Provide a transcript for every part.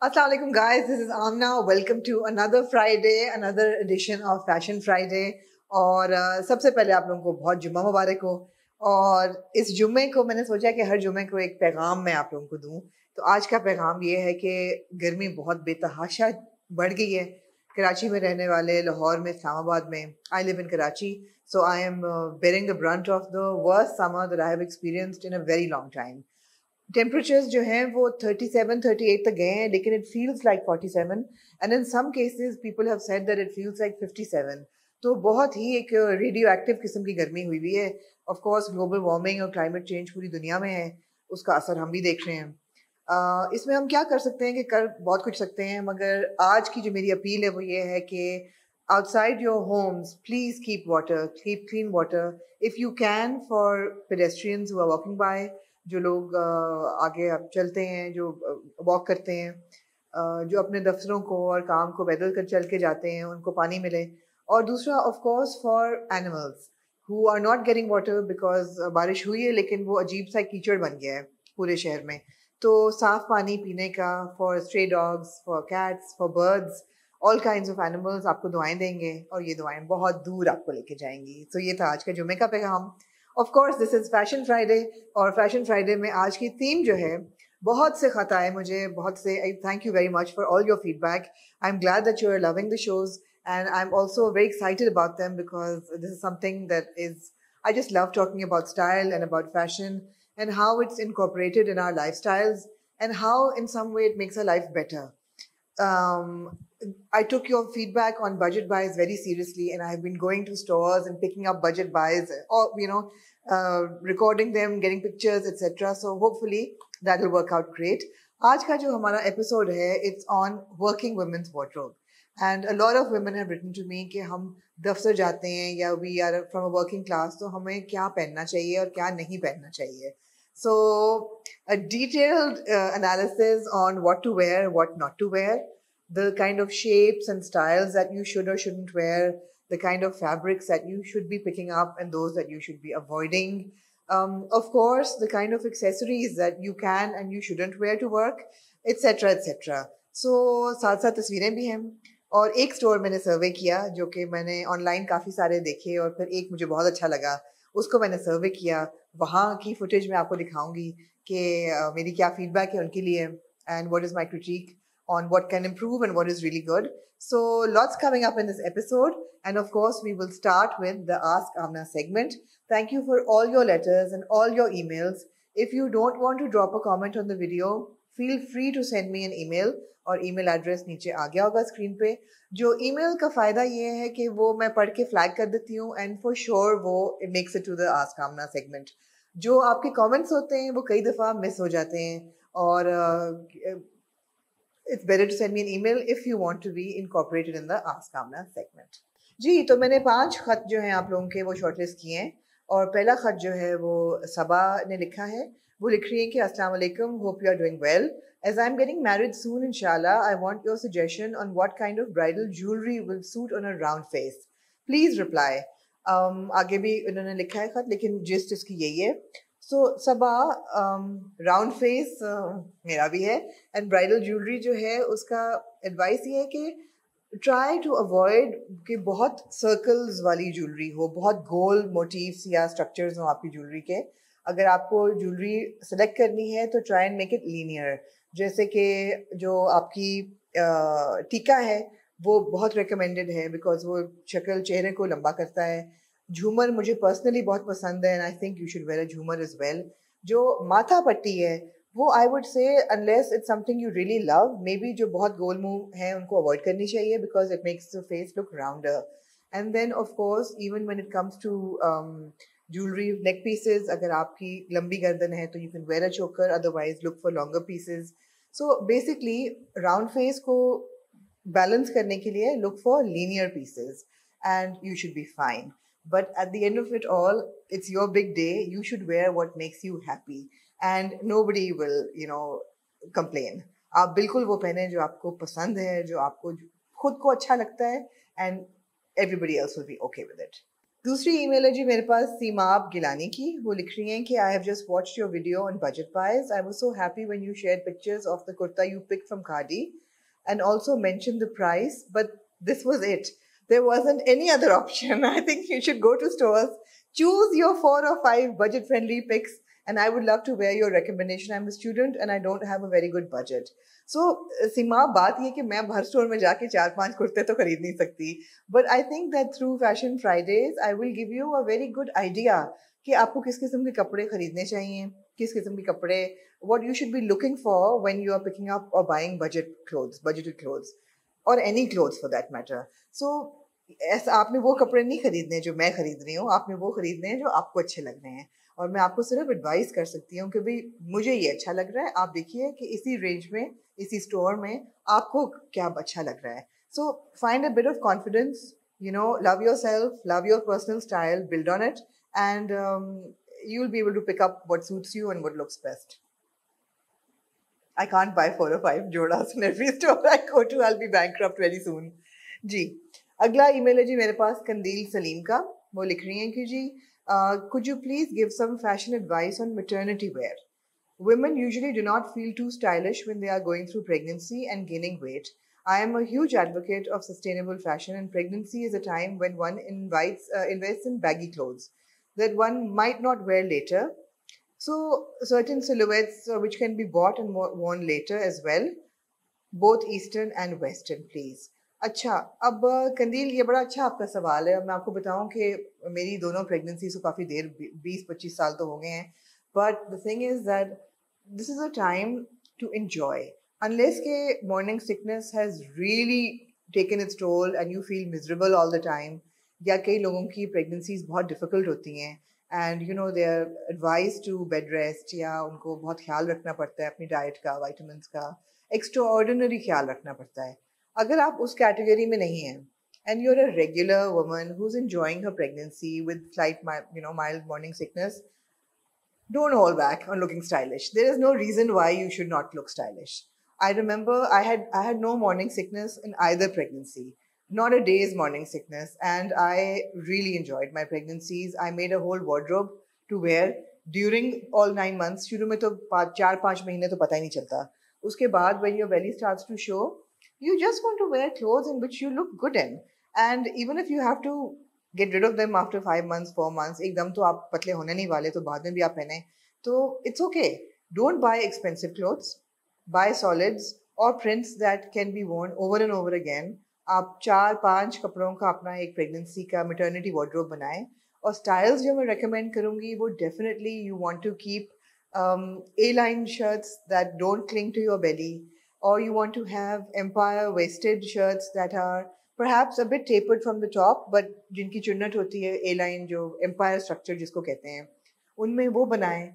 Assalamu alaikum guys, this is Amna. Welcome to another Friday, another edition of Fashion Friday. और सबसे पहले आप लोगों को बहुत जुम्मा मुबारक हो। और इस जुम्मे को मैंने सोचा कि हर जुम्मे को एक पैगाम मैं आप लोगों को दूं। तो आज का पैगाम ये है कि गर्मी बहुत बेतहाशा बढ़ गई है। कराची में रहने वाले, लाहौर में, इस्लामाबाद में, I live in Karachi, so I am bearing the brunt of the worst summer that I have experienced in a very long time. Temperatures जो हैं वो 37-38 तक गए हैं, लेकिन it feels like 47 and in some cases people have said that it feels like 57। तो बहुत ही एक रेडियो एक्टिव किस्म की गर्मी हुई हुई है। ऑफ कोर्स ग्लोबल वार्मिंग और क्लाइमेट चेंज पूरी दुनिया में है, उसका असर हम भी देख रहे हैं। इसमें हम क्या कर सकते हैं कि कर बहुत कुछ सकते हैं, मगर आज की जो मेरी अपील है वो ये है कि outside your homes, please keep water, keep clean water if you can, for pedestrians who are walking by, जो लोग आगे अब चलते हैं, जो वॉक करते हैं, जो अपने दफ्तरों को और काम को पैदल कर चल के जाते हैं, उनको पानी मिले। और दूसरा of course for animals who are not getting water because बारिश हुई है लेकिन वो अजीब सा कीचड़ बन गया है पूरे शहर में। तो साफ पानी पीने का, for stray dogs, for cats, for birds, all kinds of animals आपको दुआएं देंगे और ये दुआएं बहुत दूर आपको लेके जाएंगी। तो ये था आज का जुमे का पैगाम। Of course this is fashion Friday, और फैशन फ्राइडे में आज की थीम जो है, बहुत से खत आए मुझे, बहुत से, I thank you very much for all your feedback. I am glad that you are loving the shows and I'm also very excited about them because this is something that is, I just love talking about style and about fashion and how it's incorporated in our lifestyles and how in some way it makes our life better. um, I took your feedback on budget buys very seriously, and I've been going to stores and picking up budget buys, or recording them, getting pictures, etc. So hopefully that will work out great. आज का जो हमारा episode है, it's on working women's wardrobe, and a lot of women have written to me कि हम दफ्तर जाते हैं या we are from a working class, तो हमें क्या पहनना चाहिए और क्या नहीं पहनना चाहिए. So a detailed analysis on what to wear, what not to wear, the kind of shapes and styles that you should or shouldn't wear, the kind of fabrics that you should be picking up and those that you should be avoiding. Of course, the kind of accessories that you can and you shouldn't wear to work, etc. etc. So साथ साथ तस्वीरें भी हैं। और एक store मैंने सर्वे किया जो कि मैंने ऑनलाइन काफ़ी सारे देखे और फिर एक मुझे बहुत अच्छा लगा, उसको मैंने सर्वे किया। वहाँ की फुटेज मैं आपको दिखाऊंगी कि मेरी क्या फीडबैक है उनके लिए, and what is my critic on what can improve and what is really good. So lots coming up in this episode, and of course we will start with the Ask Amna segment. Thank you for all your letters and all your emails. If you don't want to drop a comment on the video, feel free to send me an email, और email address नीचे आ गया होगा screen पे। जो email का फ़ायदा ये है कि वो मैं पढ़ के फ्लैग कर देती हूँ, एंड फॉर श्योर वो it makes it to the ask Aamna segment. जो आपके कमेंट्स होते हैं वो कई दफ़ा मिस हो जाते हैं, और it's better to send me an email if you want to be incorporated in the Ask Amna segment. जी, तो मैंने 5 खत जो हैं आप लोगों के वो शॉर्टलिस्ट किए हैं, और पहला खत जो है वो सबा ने लिखा है। वो लिख रही है कि अस्सलाम वालेकुम, hope you are doing well. As I'm getting married soon, inshallah, I want your suggestion on what kind of bridal jewelry will suit on a round face. Please reply. आगे भी उन्होंने लिखा है खत, लेकिन जिस्ट इसकी यही है। सो सबा, राउंड फेस मेरा भी है, एंड ब्राइडल ज्वेलरी जो है उसका एडवाइस ये है कि ट्राई टू अवॉइड कि बहुत सर्कल्स वाली ज्वेलरी हो, बहुत गोल मोटिव्स या स्ट्रक्चर्स हो आपकी ज्वेलरी के। अगर आपको ज्वेलरी सेलेक्ट करनी है तो try and make it linear. जैसे कि जो आपकी टीका है वो बहुत रिकमेंडेड है बिकॉज वो शक्ल चेहरे को लंबा करता है। झूमर मुझे पर्सनली बहुत पसंद है, and I think you should wear a jhoomar as well. जो माथा पट्टी है वो I would say unless it's something you really love, maybe जो बहुत गोल मुंह हैं उनको अवॉइड करनी चाहिए because it makes the face look rounder. And then of course even when it comes to jewellery, neck pieces, अगर आपकी लंबी गर्दन है तो यू कैन वेयर अ चोकर, otherwise look for longer pieces. So basically round face को balance करने के लिए look for linear pieces and you should be fine. But at the end of it all, it's your big day. You should wear what makes you happy, and nobody will, complain. आप बिल्कुल वो पहने जो आपको पसंद है, जो आपको खुद को अच्छा लगता है, and everybody else will be okay with it. दूसरी ईमेल है जी मेरे पास सीमाब गिलानी की। वो लिख रही हैं कि I have just watched your video on budget pies. I was so happy when you shared pictures of the kurta you picked from khadi and also mention the price, but this was it. There wasn't any other option. I think you should go to stores, choose your 4 or 5 budget friendly picks, and I would love to wear your recommendation. I'm a student and I don't have a very good budget. So सीमा बात ये कि मैं हर store में जाके 4-5 कुर्ते तो खरीद नहीं सकती, but I think that through Fashion Fridays I will give you a very good idea कि आपको किस किस्म के कपड़े खरीदने चाहिए, किस किस्म के कपड़े, what you should be looking for when you are picking up or buying budgeted clothes, or any clothes for that matter. So ऐसा आपने वो कपड़े नहीं खरीदने जो मैं खरीद रही हूँ, आपने वो खरीदने हैं जो आपको अच्छे लग रहे हैं, और मैं आपको सिर्फ एडवाइस कर सकती हूँ कि भाई मुझे ये अच्छा लग रहा है, आप देखिए कि इसी रेंज में, इसी स्टोर में आपको क्या अच्छा लग रहा है. So find a bit of confidence, you know, love yourself, love your personal style, build on it, and you'll be able to pick up what suits you and what looks best. I can't buy 4 or 5 jodas in every store I go to. I'll be bankrupt very soon. जी, अगला email है जी मेरे पास कंदील सलीम का. वो लिख रही हैं कि जी could you please give some fashion advice on maternity wear? Women usually do not feel too stylish when they are going through pregnancy and gaining weight. I am a huge advocate of sustainable fashion, and pregnancy is a time when one invests in baggy clothes that one might not wear later. So, certain silhouettes which can be bought and worn later as well, both Eastern and Western, please. अच्छा, अब कंदील ये बड़ा अच्छा आपका सवाल है. अब मैं आपको बताऊं कि मेरी दोनों प्रेगनेंसीज को काफ़ी देर 20-25 साल तो हो गए हैं, but the thing is that this is a time to enjoy. Unless के morning sickness has really taken its toll and you feel miserable all the time, या कई लोगों की प्रेगनेंसीज बहुत डिफ़िकल्ट होती हैं and you know they are advise to bed rest, या उनको बहुत ख्याल रखना पड़ता है अपनी डाइट का, वाइटामिन का, एक्स्ट्रा ऑर्डिनरी ख्याल रखना पड़ता है. अगर आप उस कैटेगरी में नहीं हैं and you're a regular woman who's enjoying her pregnancy with slight mild morning sickness, don't hold back on looking stylish. There is no reason why you should not look stylish. I remember I had no morning sickness in either pregnancy, not a day's morning sickness, and I really enjoyed my pregnancies. I made a whole wardrobe to wear during all 9 months. शुरू में तो 4-5 महीने तो पता ही नहीं चलता. उसके बाद when your belly starts to show, you just want to wear clothes in which you look good in. And even if you have to get rid of them after 5 months, 4 months, एकदम तो आप पतले होने नहीं वाले, तो बाद में भी आप पहने, तो it's okay. Don't buy expensive clothes. Buy solids or prints that can be worn over and over again. आप 4-5 कपड़ों का अपना एक प्रेगनेंसी का maternity wardrobe बनाएं. और styles जो मैं recommend करूँगी वो definitely you want to keep A-line shirts that don't cling to your belly, or you want to have empire waisted shirts that are perhaps a bit tapered from the top, but जिनकी चुन्नट होती है A-line, जो empire structure जिसको कहते हैं, उनमें वो बनाएं.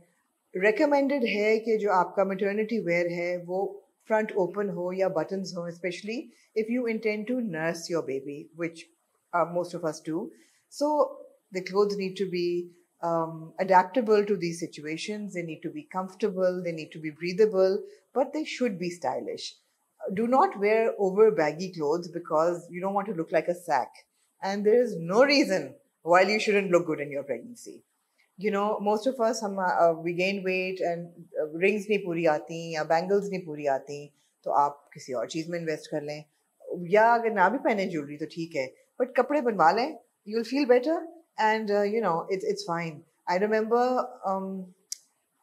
Recommended है कि जो आपका maternity wear है वो front open हो या buttons हो, especially if you intend to nurse your baby, which most of us do. So the clothes need to be adaptable to these situations. They need to be comfortable, they need to be breathable, but they should be stylish. Do not wear over baggy clothes because you don't want to look like a sack. And there is no reason why you shouldn't look good in your pregnancy. You know, most of us, we gain weight and rings नहीं पूरी आती या bangles नहीं पूरी आती, तो आप किसी और चीज़ में invest कर लें, या अगर ना भी पहने ज्वेलरी तो ठीक है, but कपड़े बनवा लें, you'll feel better, and it's fine. I remember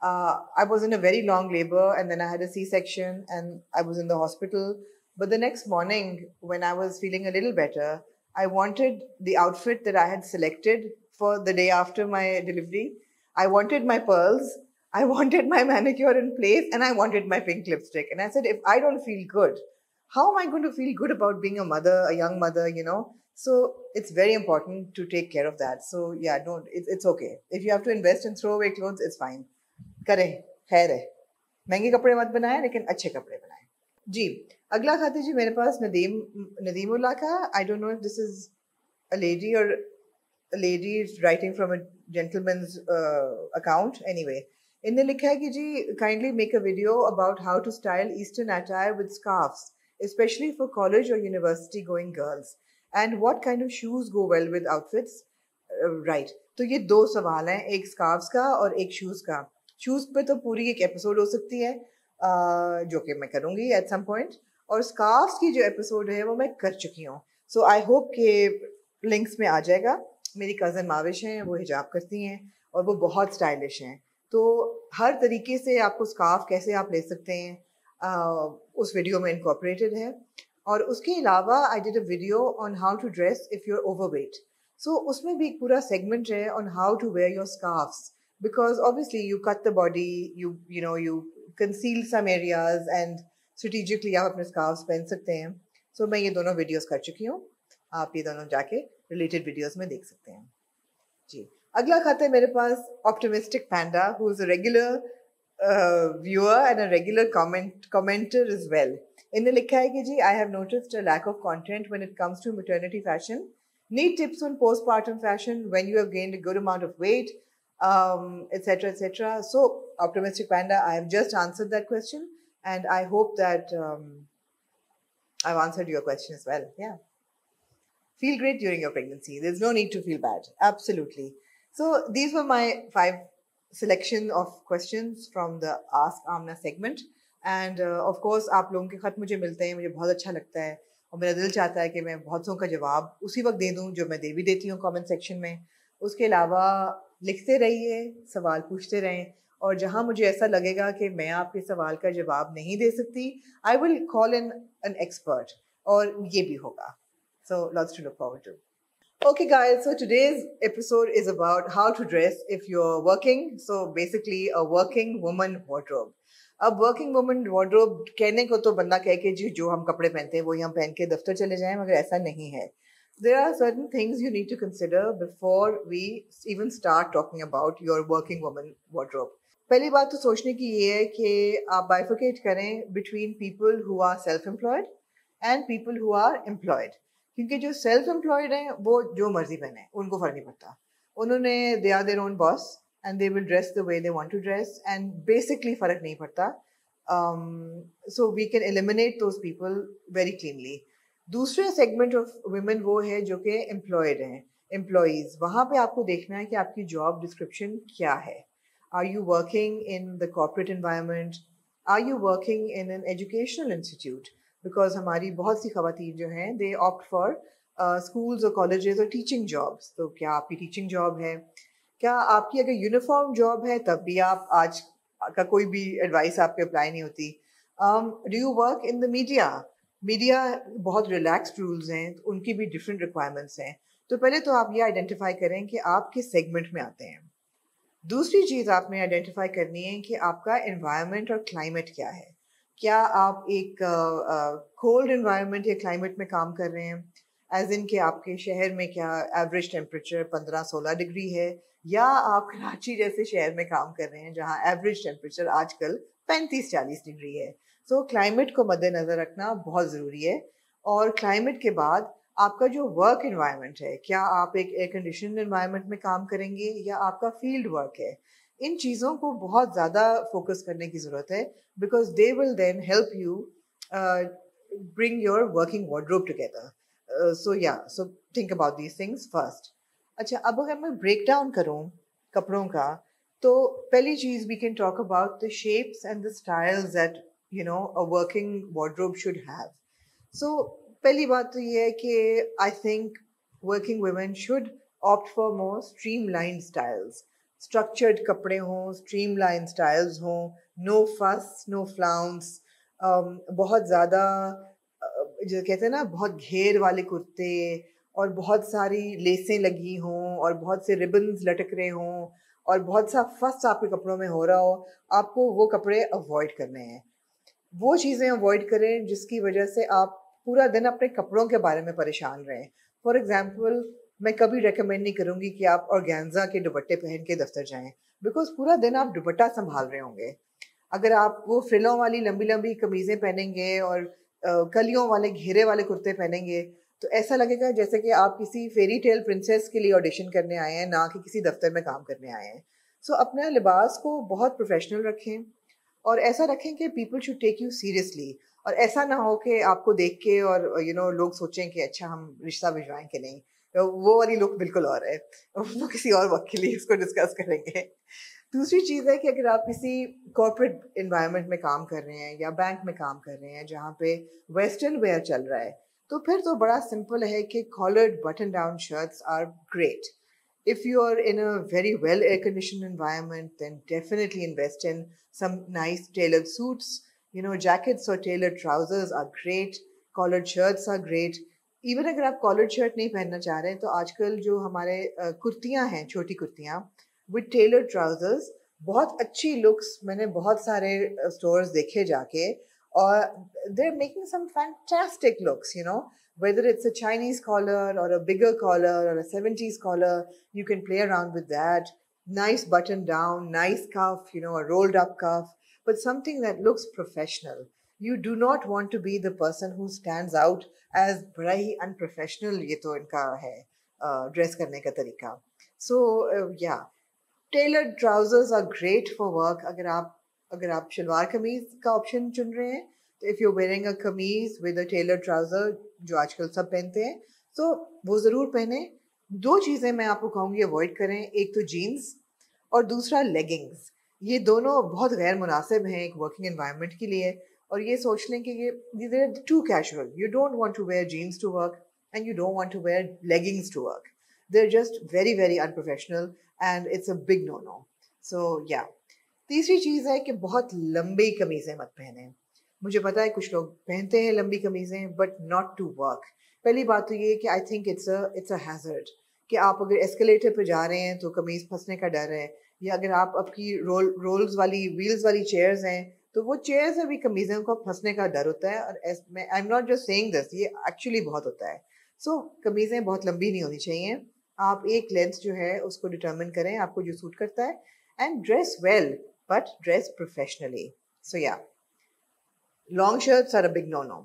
I was in a very long labor, and then I had a C-section and I was in the hospital. But the next morning, when I was feeling a little better, I wanted the outfit that I had selected for the day after my delivery. I wanted my pearls, I wanted my manicure in place, and I wanted my pink lipstick. And I said, if I don't feel good, how am I going to feel good about being a mother, a young mother, you know? So it's very important to take care of that. So yeah, don't, it's okay. If you have to invest in throwaway clothes, it's fine. करें, खैर है, महंगे कपड़े मत बनाएं लेकिन अच्छे कपड़े बनाएं. जी, अगला खाते जी मेरे पास नदीमुल्लाह का. I don't know if this is a lady or a lady is writing from a gentleman's account. Anyway, इनने लिखा है कि जी kindly make a video about how to style Eastern attire with scarves, especially for college or university going girls, and what kind of shoes go well with outfits. Right तो ये दो सवाल हैं, एक स्कार्फ्स का और एक शूज़ का। शूज़ पे तो पूरी एक एपिसोड हो सकती है जो कि मैं करूँगी एट सम पॉइंट, और स्कार्फ्स की जो एपिसोड है वो मैं कर चुकी हूँ। सो आई होप कि लिंक्स में आ जाएगा। मेरी कज़न माविश हैं, वो हिजाब करती हैं और वो बहुत स्टाइलिश हैं, तो हर तरीके से आपको स्कार्फ कैसे आप ले सकते हैं उस वीडियो में इनकॉर्पोरेटेड है। और उसके अलावा I did a video on how to dress if you are overweight, so उसमें भी एक पूरा सेगमेंट है on how to wear your scarfs, because obviously you cut the body, you conceal some areas and strategically आप अपने scarfs पहन सकते हैं। सो मैं ये दोनों वीडियोस कर चुकी हूँ, आप ये दोनों जाके रिलेटेड वीडियोस में देख सकते हैं जी। अगला खाता है मेरे पास Optimistic Panda, who is a regular viewer and a regular commenter as well. इन्हें लिखा है कि जी I have noticed a lack of content when it comes to maternity fashion, need tips on postpartum fashion when you have gained a good amount of weight, etc etc. So optimistic panda, I have just answered that question and I hope that I've answered your question as well. Yeah, feel great during your pregnancy, there's no need to feel bad, absolutely. So these were my 5 selection of questions from the Ask Amna segment, and of course आप लोगों के खत मुझे मिलते हैं, मुझे बहुत अच्छा लगता है और मेरा दिल चाहता है कि मैं बहुत सौ का जवाब उसी वक्त दे दूं जो मैं दे भी देती हूँ कमेंट सेक्शन में। उसके अलावा लिखते रहिए, सवाल पूछते रहें, और जहाँ मुझे ऐसा लगेगा कि मैं आपके सवाल का जवाब नहीं दे सकती, I will call in an expert, और ये भी होगा। So lots to look forward to. Okay guys, so today's episode is about how to dress if you're working. So basically a working woman wardrobe. अब working woman wardrobe कहने को तो बंदा कह के जी जो हम कपड़े पहनते हैं वही हम पहन के दफ्तर चले जाएं, मगर ऐसा नहीं है। There are certain things you need to consider before we even start talking about your working woman wardrobe. पहली बात तो सोचने की ये है कि आप बाइफिकेट करें between people who are self-employed and people who are employed, क्योंकि जो सेल्फ एम्प्लॉयड हैं वो जो मर्जी पहने, उनको फर्क नहीं पड़ता। उन्होंने they are their own boss and they will dress the way they want to dress and basically फर्क नहीं पड़ता। So we can eliminate those people very cleanly. दूसरे सेगमेंट ऑफ वुमेन वो है जो कि एम्प्लॉयड हैं, एम्प्लॉयज़। वहाँ पे आपको देखना है कि आपकी जॉब डिस्क्रिप्शन क्या है। Are you working in the corporate environment? Are you working in an educational institute? Because हमारी बहुत सी खवातीन जो हैं दे ऑप्ट फॉर स्कूल्स और कॉलेजेस और टीचिंग जॉब्स। तो क्या आपकी टीचिंग जॉब है? क्या आपकी अगर यूनिफॉर्म जॉब है तब भी आप आज का कोई भी एडवाइस आप पे अप्लाई नहीं होती। Do you work in the media? Media बहुत रिलैक्स्ड रूल्स हैं, तो उनकी भी डिफरेंट रिक्वायरमेंट्स हैं। तो पहले तो आप ये आइडेंटिफाई करें कि आप किस सेगमेंट में आते हैं। दूसरी चीज़ आपने आइडेंटिफाई करनी है कि आपका एनवायरनमेंट और क्लाइमेट क्या है। क्या आप एक कोल्ड एनवायरनमेंट या क्लाइमेट में काम कर रहे हैं, एज इन कि आपके शहर में क्या एवरेज टेम्परेचर 15-16 डिग्री है, या आप कराची जैसे शहर में काम कर रहे हैं जहां एवरेज टेम्परेचर आजकल 35-40 डिग्री है। सो क्लाइमेट को मद्देनज़र रखना बहुत ज़रूरी है। और क्लाइमेट के बाद आपका जो वर्क एनवायरनमेंट है, क्या आप एक एयर कंडीशन एनवायरनमेंट में काम करेंगे या आपका फील्ड वर्क है। इन चीज़ों को बहुत ज़्यादा फोकस करने की ज़रूरत है, because they will then help you bring your working wardrobe together. So think about these things first. अच्छा, अब अगर मैं ब्रेक डाउन करूँ कपड़ों का, तो पहली चीज़ we can talk about the shapes and the styles that a working wardrobe should have. So पहली बात तो ये है कि I think working women should opt for more streamline styles. Structured कपड़े हों, स्ट्रीमलाइन स्टाइल्स हों, नो फस, नो फ्लाउंस, बहुत ज़्यादा जो कहते हैं ना बहुत घेर वाले कुर्ते और बहुत सारी लेसें लगी हों और बहुत से रिबन्स लटक रहे हों और बहुत सा फस आपके कपड़ों में हो रहा हो, आपको वो कपड़े अवॉइड करने हैं। वो चीज़ें अवॉइड करें जिसकी वजह से आप पूरा दिन अपने कपड़ों के बारे में परेशान रहें। फॉर एग्जाम्पल, मैं कभी रेकमेंड नहीं करूँगी कि आप ऑर्गेन्जा के दुपट्टे पहन के दफ्तर जाएं, बिकॉज पूरा दिन आप दुपट्टा संभाल रहे होंगे। अगर आप वो फ्रिलों वाली लंबी लंबी कमीज़ें पहनेंगे और कलियों वाले घेरे वाले कुर्ते पहनेंगे, तो ऐसा लगेगा जैसे कि आप किसी फेरी टेल प्रिंसेस के लिए ऑडिशन करने आए हैं, ना कि किसी दफ्तर में काम करने आए हैं। सो अपने लिबास को बहुत प्रोफेशनल रखें और ऐसा रखें कि people should take you seriously, और ऐसा ना हो कि आपको देख के और लोग सोचें कि अच्छा हम रिश्ता भिजवाएं कि नहीं। वो वाली लुक बिल्कुल और है, वो किसी और वक्त के लिए इसको डिस्कस करेंगे। दूसरी चीज़ है कि अगर आप किसी कॉर्पोरेट इन्वायरमेंट में काम कर रहे हैं या बैंक में काम कर रहे हैं जहाँ पे वेस्टर्न वेयर चल रहा है, तो फिर तो बड़ा सिंपल है कि collared button down shirts are great. If you are in a very well air conditioned environment, then definitely invest in some nice tailored suits. You know, jackets or tailored trousers are great. Collared shirts are great. Even अगर आप collared shirt नहीं पहनना चाह रहे हैं तो आजकल जो हमारे कुर्तियाँ हैं, छोटी कुर्तियाँ विद टेलर्ड ट्राउजर्स, बहुत अच्छी लुक्स मैंने बहुत सारे स्टोर्स देखे जाके, और they are making some fantastic looks, you know, whether it's a Chinese collar or a bigger collar or a 70s collar, you can play around with that. Nice button down, nice cuff, you know, a rolled up cuff, but something that looks professional. You do not want to be the person who stands out as बड़ा ही unprofessional, ये तो इनका है dress करने का तरीका. So yeah, tailored trousers are great for work. अगर आप शलवार कमीज का ऑप्शन चुन रहे हैं, तो if you're wearing a कमीज with a tailored trouser, जो आजकल सब पहनते हैं, तो वो ज़रूर पहने. दो चीज़ें मैं आपको कहूँगी अवॉइड करें, एक तो जीन्स और दूसरा लेगिंग्स. ये दोनों बहुत गैर मुनासिब हैं एक वर्किंग एनवायरनमेंट के लिए, और ये सोच लें कि ये too casual. You don't want to wear jeans to work and you don't want to wear leggings to work. They're just very very unprofessional and it's a big no no. So yeah. तीसरी चीज़ है कि बहुत लंबी कमीज़ें मत पहने. मुझे पता है कुछ लोग पहनते हैं लंबी कमीज़ें, बट नॉट टू वर्क. पहली बात तो ये है कि I think it's a hazard कि आप अगर एस्केलेटर पे जा रहे हैं तो कमीज़ फंसने का डर है, या अगर आप आपकी रोल्स वाली व्हील्स वाली चेयर्स हैं तो वो चेयर्स में भी कमीज़ों को फंसने का डर होता है. और I am not just saying this, ये एक्चुअली बहुत होता है. सो कमीज़ें बहुत लंबी नहीं होनी चाहिए. आप एक लेंथ जो है उसको डिटरमिन करें आपको जो सूट करता है, and dress well but dress professionally. So yeah, long shirts are a big no-no.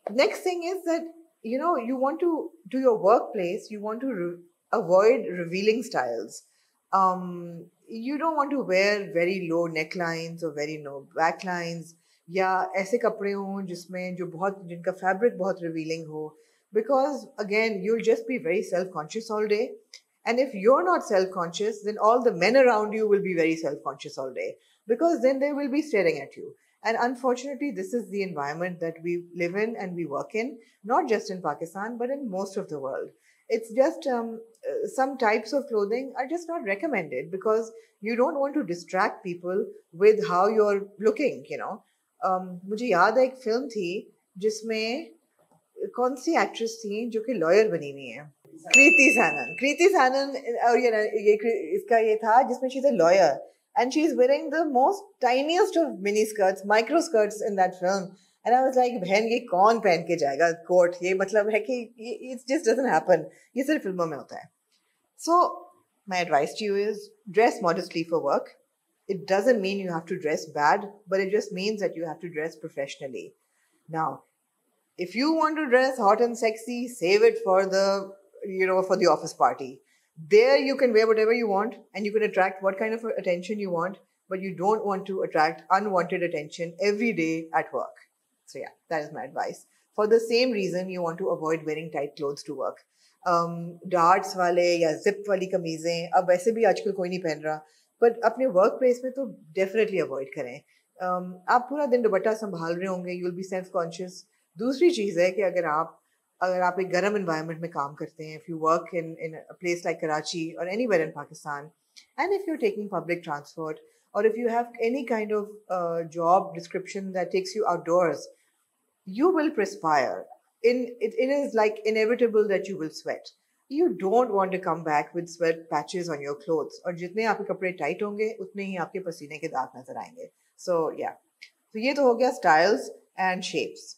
Next thing is that, you know, you want to do your workplace, you want to avoid revealing styles. You don't want to wear very low necklines or very low backlines, या ऐसे कपड़े हों जिसमें जो बहुत जिनका fabric बहुत revealing हो, because again you'll just be very self-conscious all day. And if you're not self-conscious, then all the men around you will be very self-conscious all day, because then they will be staring at you. And unfortunately, this is the environment that we live in and we work in, not just in Pakistan, but in most of the world. It's just some types of clothing are just not recommended because you don't want to distract people with how you're looking, you know. मुझे याद है एक film थी जिसमें कौन सी actress थी जो कि लॉयर बनी हुई है, कृति सैनन. और ये इसका ये था जिसमें she is a lawyer and she's wearing the most tiniest of mini skirts, micro skirts in that film. And I was like, बहन ये कौन पहन के जाएगा कोट, ये मतलब है कि it just doesn't happen. ये सिर्फ फिल्मों में होता है. So my advice to you is dress modestly for work. It doesn't mean you have to dress bad, but it just means that you have to dress professionally. Now, if you want to dress hot and sexy, save it for for the office party. There you can wear whatever you want and you can attract what kind of attention you want, but you don't want to attract unwanted attention every day at work. So yeah, that is my advice. For the same reason, you want to avoid wearing tight clothes to work. Darts वाले या zip वाली कमीजें अब वैसे भी आजकल कोई नहीं पहन रहा, but अपने वर्क प्लेस में तो definitely avoid करें. आप पूरा दिन दुपट्टा संभाल रहे होंगे, you'll be self conscious. दूसरी चीज़ है कि अगर आप एक गर्म environment में काम करते हैं, if you work in a place like Karachi or anywhere in Pakistan, and if you're taking public transport, or if you have any kind of job description that takes you outdoors, you will perspire. It is like inevitable that you will sweat. You don't want to come back with sweat patches on your clothes. और जितने आपके कपड़े tight होंगे, उतने ही आपके पसीने के दाग नजर आएंगे. So yeah, तो ये तो हो गया styles and shapes.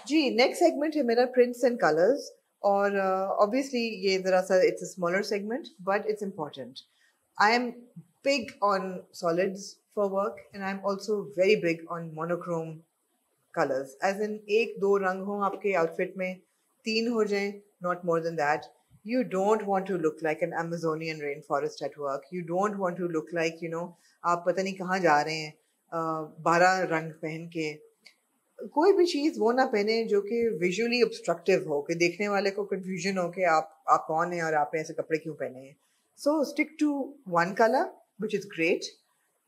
जी, नेक्स्ट सेगमेंट है मेरा प्रिंट्स एंड कलर्स. और ऑब्वियसली ये ज़रा सा it's a smaller segment but it's important. I am big on solids for work and I am also very big on monochrome colours, as in एक दो रंग हों आपके आउटफिट में, तीन हो जाएं, not more than that. You don't want to look like an Amazonian rainforest at work. You don't want to look like, आप पता नहीं कहाँ जा रहे हैं 12 रंग पहन के. कोई भी चीज़ वो ना पहने जो कि विजुअली ऑब्स्ट्रक्टिव हो, कि देखने वाले को कंफ्यूजन हो कि आप कौन हैं और आपने ऐसे कपड़े क्यों पहने हैं. So stick to one colour which is great.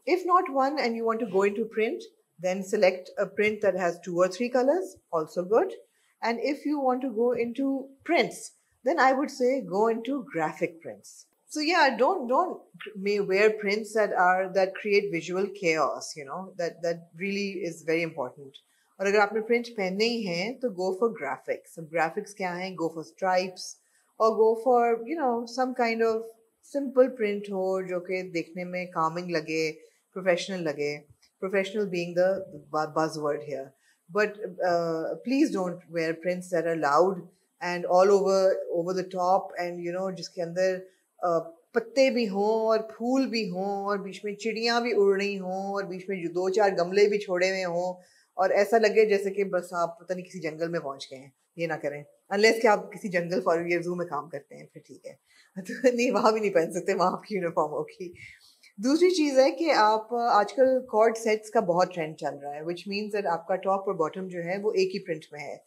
If not one and you want to go into print, then select a print that has two or three colors, also good. And if you want to go into prints, then I would say go into graphic prints. So yeah, don't may wear prints that create visual chaos, you know, that really is very important. और अगर आपने print पहनने ही हैं तो go for graphics. So graphics क्या हैं? Go for stripes or go for, you know, some kind of simple print हो जो कि देखने में calming लगे, professional लगे. Professional being the buzzword here. But please don't wear prints that are loud and all over the top, and you know जिसके अंदर पत्ते भी हों और फूल भी हों और बीच में चिड़ियाँ भी उड़ रही हों और बीच में जो दो चार गमले भी छोड़े हुए हों और ऐसा लगे जैसे कि बस आप पता नहीं किसी जंगल में पहुंच गए हैं. ये ना करें अनलेस कि आप किसी जंगल फॉरेस्ट या जू में काम करते हैं, फिर ठीक है. तो नहीं, वहां भी नहीं पहन सकते, वहां आपकी यूनिफॉर्म होगी. दूसरी चीज़ है कि आप आजकल कॉर्ड सेट्स का बहुत ट्रेंड चल रहा है, विच मीन्स दैट आपका टॉप और बॉटम जो है वो एक ही प्रिंट में है.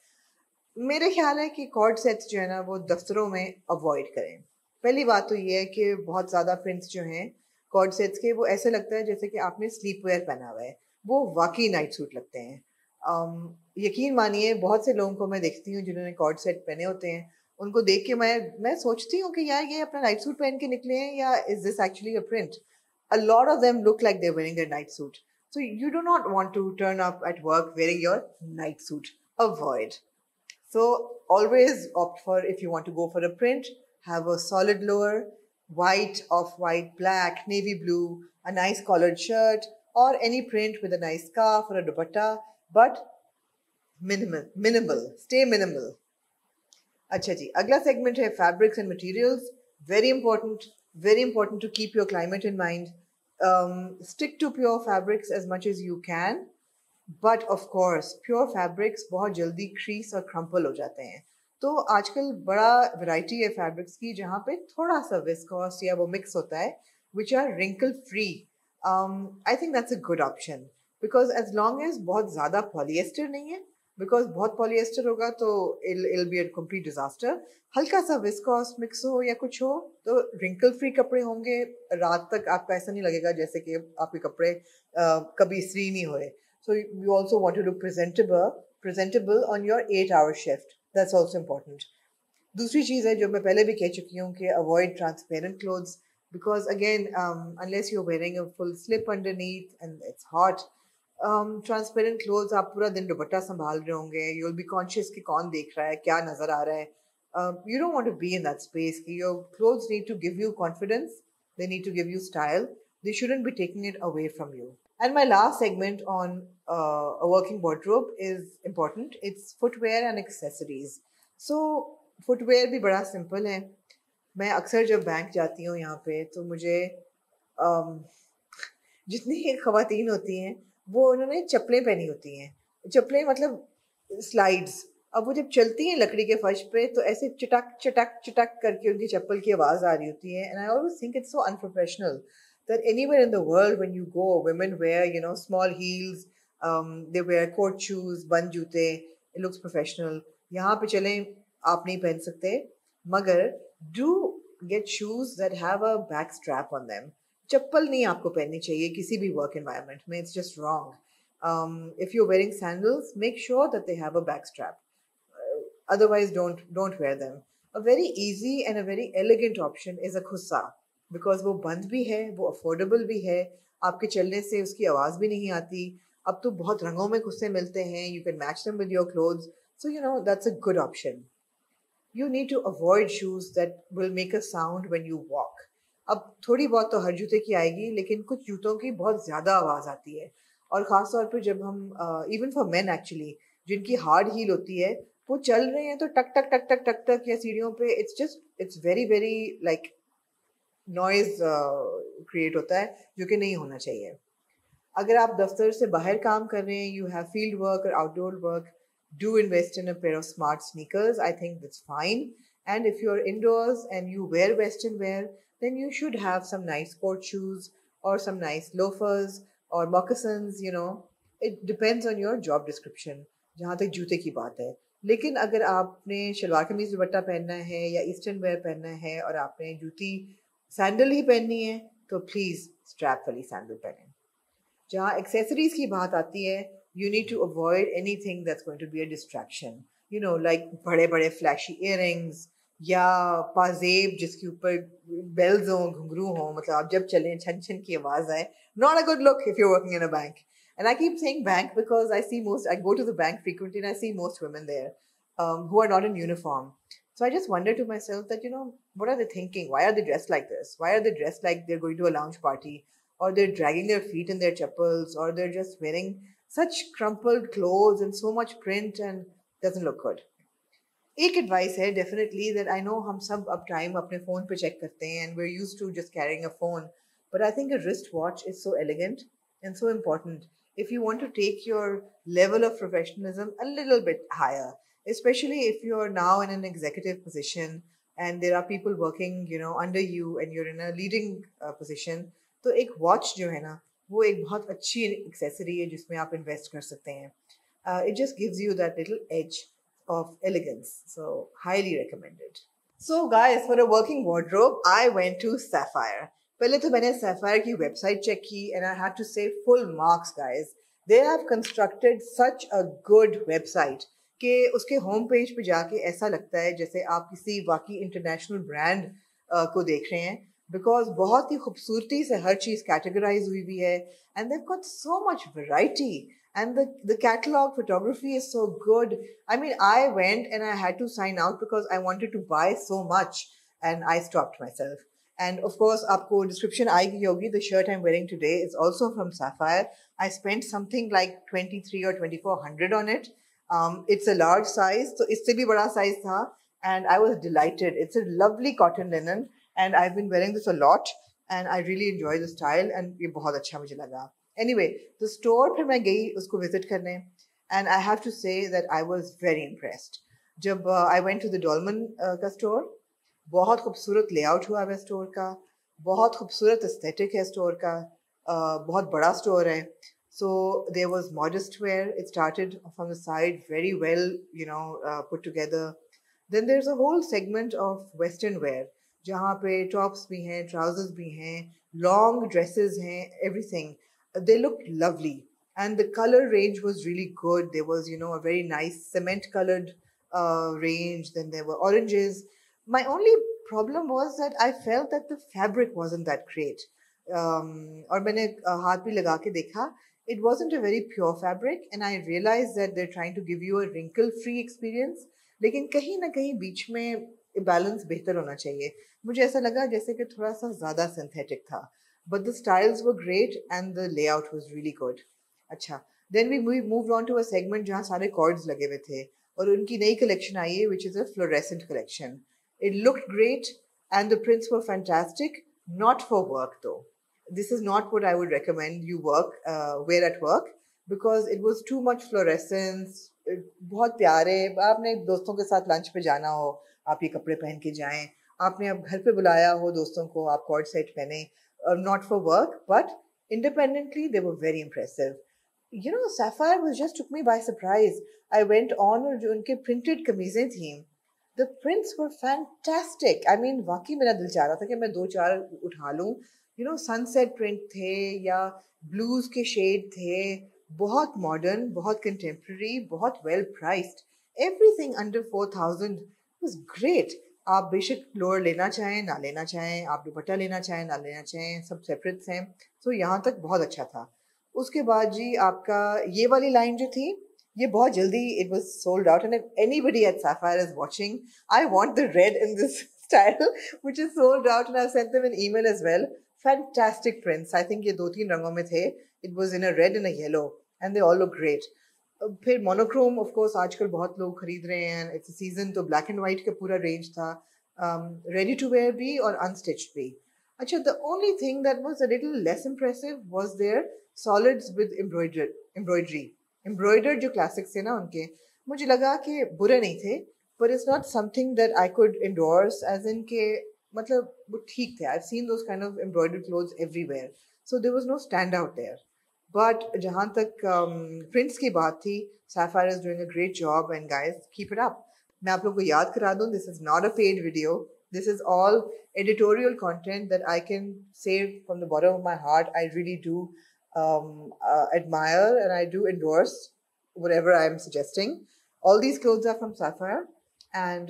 मेरे ख्याल है कि कॉर्ड सेट्स जो है ना वो दफ्तरों में अवॉइड करें. पहली बात तो ये है कि बहुत ज़्यादा प्रिंट्स जो हैं कॉर्ड सेट्स के, वो ऐसे लगता है जैसे कि आपने स्लीप वेयर पहना हुआ है. वो वाकई नाइट सूट लगते हैं. यकीन मानिए बहुत से लोगों को मैं देखती हूँ जिन्होंने कॉर्ड सेट पहने होते हैं, उनको देख के मैं सोचती हूँ कि यार ये अपना नाइट सूट पहन के निकले हैं या is this actually a print. A lot of them look like they're wearing a night suit. So you do not want to turn up at work wearing your night suit. Avoid. So always opt for, if you want to go for a print, have a solid lower, white, off-white, black, navy blue, a nice collared shirt, or any print with a nice scarf or a dupatta, but minimal. Stay minimal. अच्छा जी, अगला segment है fabrics and materials. Very important to keep your climate in mind. Stick to pure fabrics as much as you can, but of course pure fabrics बहुत जल्दी crease और crumple हो जाते हैं. तो आजकल बड़ा वैरायटी है फैब्रिक्स की जहाँ पे थोड़ा सा विस्कोस या वो मिक्स होता है, which are wrinkle free. I think that's a good option, because as long as बहुत ज़्यादा पॉलिएस्टर नहीं है, बिकॉज बहुत पॉलिएस्टर होगा तो इल बी अ कंप्लीट डिजास्टर. हल्का सा विस्कोस मिक्स हो या कुछ हो तो रिंकल फ्री कपड़े होंगे. रात तक आपको ऐसा नहीं लगेगा जैसे कि आपके कपड़े कभी इस्त्री नहीं हुए. So you also want to look presentable on your 8-hour shift. That's also important. दूसरी चीज़ है जो मैं पहले भी कह चुकी हूँ कि avoid transparent clothes, because again unless you're wearing a full slip underneath and it's hot, transparent clothes आप पूरा दिन दुपट्टा संभाल रहे होंगे. You'll be conscious कि कौन देख रहा है, क्या नजर आ रहा है. You don't want to be in that space. Your clothes need to give you confidence. They need to give you style. They shouldn't be taking it away from you. And my last segment on a working wardrobe is important. It's footwear and accessories. So footwear भी बड़ा simple है. मैं अक्सर जब bank जाती हूँ यहाँ पे तो मुझे um, जितनी ख़वातीन होती हैं वो उन्होंने चप्पलें पहनी होती हैं. चप्पलें मतलब स्लाइड्स. अब वो जब चलती हैं लकड़ी के फर्श पे तो ऐसे चटक चटक चटक करके उनकी चप्पल की आवाज़ आ रही होती है. And I always think it's so unprofessional that anywhere in the world when you go, women wear, you know, small heels, they wear court shoes, band jute, it looks professional. यहाँ पे चलें आप नहीं पहन सकते, मगर do get shoes that have a back strap on them. चप्पल नहीं आपको पहननी चाहिए किसी भी work environment में, it's just wrong. If you're wearing sandals, make sure that they have a back strap. Otherwise, don't wear them. A very easy and a very elegant option is a khussa. Because वो बंद भी है, वो affordable भी है, आपके चलने से उसकी आवाज़ भी नहीं आती. अब तो बहुत रंगों में खुस्से मिलते हैं, you can match them with your clothes. So you know that's a good option. You need to avoid shoes that will make a sound when you walk. अब थोड़ी बहुत तो हर जूते की आएगी, लेकिन कुछ जूतों की बहुत ज़्यादा आवाज़ आती है. और ख़ास तौर पर जब हम इवन फॉर मेन एक्चुअली जिनकी हार्ड हील होती है, वो चल रहे हैं तो टक टक टक टक टक टक या सीढ़ियों पे it's very very like noise create होता है जो कि नहीं होना चाहिए. अगर आप दफ्तर से बाहर काम कर रहे हैं, यू हैव फील्ड वर्क और outdoor work, do invest in a pair of smart sneakers. I think that's fine. And if you are indoors and you wear western wear, then you should have some nice sport shoes or some nice loafers or moccasins, you know. It depends on your job description. जहाँ तक जूते की बात है। लेकिन अगर आपने शलवार कमीज दुपट्टा पहनना है या ईस्टर्न वेयर पहनना है और आपने जूती सैंडल ही पहननी है तो प्लीज़ स्ट्रैप वाली सैंडल पहनें। जहाँ एक्सेसरीज की बात आती है, you need to avoid anything that's going to be a distraction, you know, like बड़े बड़े फ्लैशी इयररिंग्स या पाजेब जिसके ऊपर बेल्स हों, घुंघरू हों, मतलब आप जब चलें छन छन की आवाज़ आए। Not a good look if you working in a bank. And I keep saying bank because I go to the bank frequently and I see most women there who are not in uniform. So I just wonder to myself that, what are they thinking? Why are they dressed like this? Why are they dressed like they're going to a lounge party? Or they're dragging their feet in their chappals? Or they're just wearing such crumpled clothes and so much print and doesn't look good. एक advice है definitely that I know हम सब अब time अपने phone पे check करते हैं and we are used to just carrying a phone, but I think a wrist watch is so elegant and so important if you want to take your level of professionalism a little bit higher, especially if you're now in an executive position and there are people working, under you and you're in a leading position. तो एक watch जो है ना वो एक बहुत अच्छी accessory है जिसमें आप इन्वेस्ट कर सकते हैं. It just gives you that little edge of elegance. So, highly recommended. So, guys, for a working wardrobe, I went to Sapphire. पहले तो मैंने Sapphire की website check की and I have to say full marks, guys. They have constructed such a good website कि उसके home page पे जाके ऐसा लगता है जैसे आप किसी वाकई इंटरनेशनल ब्रांड को देख रहे हैं, बिकॉज बहुत ही खूबसूरती से हर चीज़ कैटेगराइज हुई हुई है and they've got so much variety. And the catalog photography is so good. I mean, I went and I had to sign out because I wanted to buy so much and I stopped myself. And of course, आपको description आएगी होगी. The shirt I'm wearing today is also from Sapphire. I spent something like 23 or 2400 on it. It's a large size, so इससे भी बड़ा size था, and I was delighted. It's a lovely cotton linen, and I've been wearing this a lot, and I really enjoy the style, and ये बहुत अच्छा मुझे लगा. Anyway, the store फिर मैं गई उसको visit करने and I have to say that I was very impressed. जब I went to the Dolman का store, बहुत खूबसूरत layout हुआ है store का, बहुत खूबसूरत aesthetic है store का, बहुत बड़ा store है. So there was modest wear. It started from the side very well, put together. Then there's a whole segment of Western wear, जहाँ पे tops भी हैं, trousers भी हैं, long dresses हैं, everything. They looked lovely and the color range was really good. There was, a very nice cement colored range. Then there were oranges. My only problem was that I felt that the fabric wasn't that great. और मैंने हाथ भी लगा के देखा, it wasn't a very pure fabric and I realized that they're trying to give you a wrinkle free experience. लेकिन कहीं ना कहीं बीच में बैलेंस बेहतर होना चाहिए. मुझे ऐसा लगा जैसे कि थोड़ा सा ज़्यादा सिंथेटिक था. But the styles were great and the layout was really good. अच्छा, then we moved on to a segment जहाँ सारे cords लगे हुए थे और उनकी नई collection आई है, which is a fluorescent collection. It looked great and the prints were fantastic. Not for work though. This is not what I would recommend you wear at work because it was too much fluorescence. बहुत प्यारे, आपने दोस्तों के साथ lunch पे जाना हो, आप ये कपड़े पहन के जाएं. आपने अब घर पे बुलाया हो दोस्तों को, आप कॉर्ड सेट पहने. Not for work, but independently, they were very impressive. Sapphire was just took me by surprise. I went on और जो उनके printed कमीजें थी, the prints were fantastic. I mean, वाकई मेरा दिल चाह रहा था कि मैं दो चार उठा लूं. Sunset print थे या blues के shade थे, बहुत modern, बहुत contemporary, बहुत well priced. Everything under 4,000 was great. आप बेशक लोअर लेना चाहें ना लेना चाहें, आप दुपट्टा लेना चाहें ना लेना चाहें, सब सेपरेट्स हैं. तो यहाँ तक बहुत अच्छा था. उसके बाद जी आपका ये वाली लाइन जो थी ये बहुत जल्दी it was sold out, and if anybody at Sapphire is watching, I want the red in this style which is sold out and I've sent them an email as well. Fantastic prints. I think ये दो तीन रंगों में थे. It was in a red and a yellow and they all look great. फिर monochrome of course आजकल बहुत लोग खरीद रहे हैं. इट्स सीजन, तो ब्लैक एंड वाइट का पूरा रेंज था, रेडी टू वेयर भी और अनस्टिच्ड भी. अच्छा, the only thing that was a little less impressive was their solids with embroidery. Embroidered जो क्लासिक्स थे ना उनके, मुझे लगा कि बुरे नहीं थे, but it's not something that I could endorse as in के मतलब वो ठीक थे. I've seen those kind of embroidered clothes everywhere, so there was no standout there. But जहाँ तक prints की बात थी, Sapphire is doing a great job, and guys, keep it up. मैं आप लोगों को याद करा दूँ, this is not a paid video. This is all editorial content that I can say from the bottom of my heart. I really do admire and I do endorse whatever I'm suggesting. All these clothes are from Sapphire, and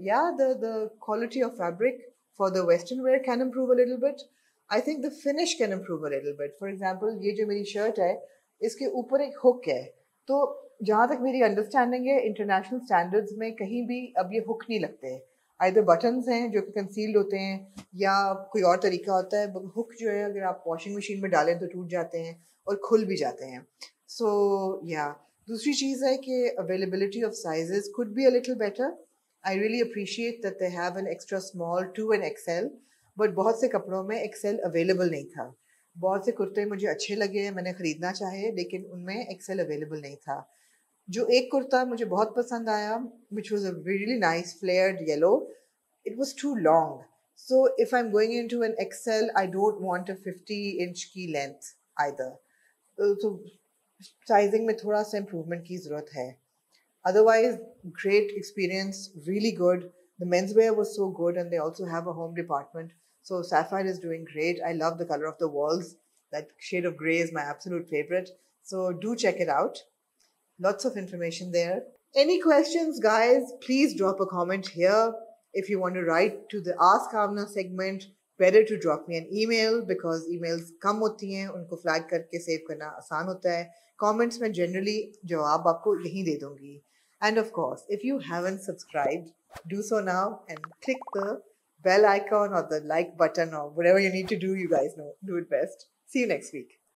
yeah, the quality of fabric for the Western wear can improve a little bit. I think the finish can improve a little bit. For example, ये जो मेरी shirt है, इसके ऊपर एक hook है, तो जहाँ तक मेरी अंडरस्टैंडिंग है, इंटरनेशनल स्टैंडर्ड्स में कहीं भी अब ये हुक नहीं लगते हैं. आइदर बटन्स हैं जो कि कंसील्ड होते हैं, या कोई और तरीका होता है. हुक जो है, अगर आप वॉशिंग मशीन में डालें तो टूट जाते हैं और खुल भी जाते हैं. सो या दूसरी चीज़ है कि availability of sizes could be a little better. I really appreciate that they have an extra small 2 and XL, but बहुत से कपड़ों में XL अवेलेबल नहीं था. बहुत से कुर्ते मुझे अच्छे लगे, मैंने ख़रीदना चाहे, लेकिन उनमें XL अवेलेबल नहीं था. जो एक कुर्ता मुझे बहुत पसंद आया, which was a really nice flared yellow, it was too long. So if I'm going into an XL, I don't want a 50-inch की length either. So sizing में थोड़ा सा improvement की ज़रूरत है. Otherwise, great experience, really good. The menswear was so good, and they also have a home department. So Sapphire is doing great. I love the color of the walls. That shade of grey is my absolute favorite. So do check it out. Lots of information there. Any questions, guys? Please drop a comment here. If you want to write to the Ask Avna segment, better to drop me an email, because emails कम होती हैं, उनको flag करके save करना आसान होता है. Comments में generally जवाब आपको यहीं दे दूँगी. And of course, if you haven't subscribed, do so now and click the bell icon or the like button or whatever you need to do. You guys know, do it best. See you next week.